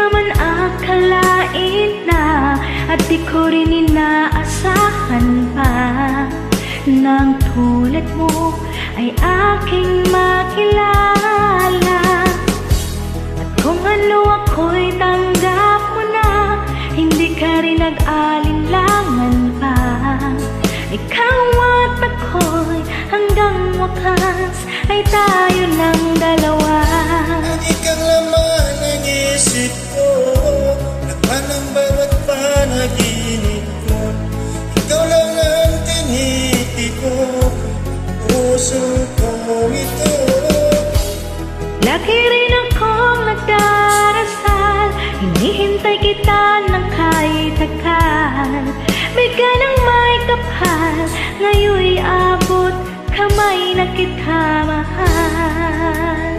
naman akalain na, at di ko rin inaasahan pa, nang tulad mo ay aking makilala. At kung ano ako'y tanggap mo na, hindi ka rin nag-alinlangan pa. Ikaw at ako'y hanggang wakas ay tayo ng dalawa. Lagi kang laman ng isip ko, laman ng bawat panaginip ko. Ikaw lang ang tinitiko, puso ko ito. Lagi rin akong nagdarasal, hinihintay kita ng kahit tagal. Bigyan ng may kapal, ngayon'y abot kamay na kita mahal.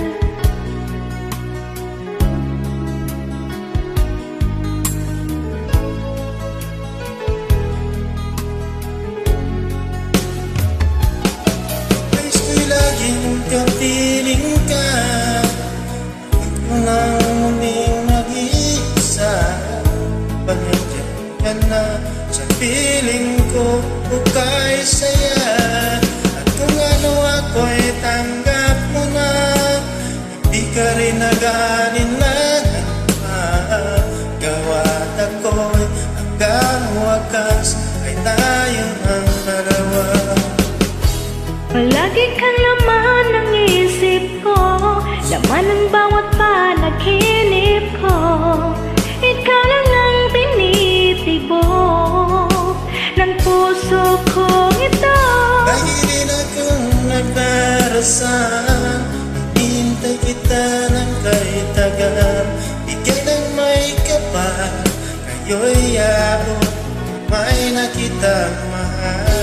Nais ko'y laging kapiling ka, ikaw nang muling nag-iisa. Pangyayari ka na sa piling ko, ukay saya. At kung ano ako'y tanggap mo na, hindi ka rin nag-alinlangan pa. Gawa't ako'y hanggang wakas ay tayo ng dalawa. Palagi kang laman ng isip ko, laman ng bawat panaginip ko. Ikaw lang ang tinitibok ng puso ko ito. Lagi rin akong nagdarasal, hinihintay kita ng kahit tagal. Bigay ng may kapal, kayo'y abot may na kitang mahal.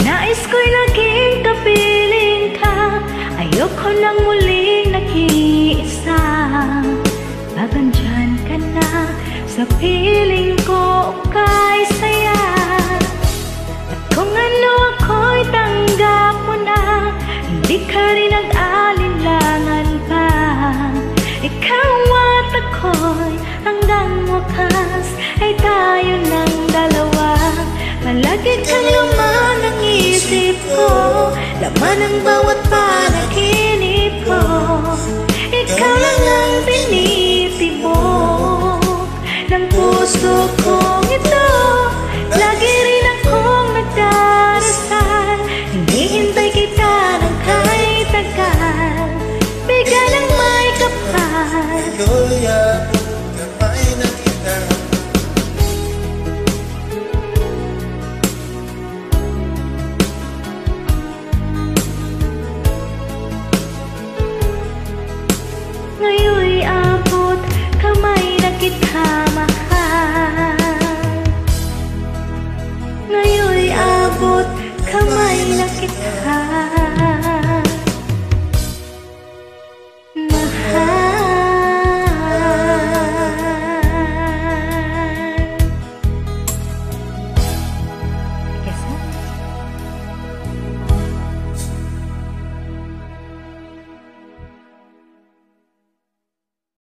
Nais ko'y naging kapiling ka, ayoko nang muling nag-iisa. Pag andyan ka na sa piling ko, ukay saya. At kung ano ako'y tanggap mo na, hindi ka rin nag-alinlangan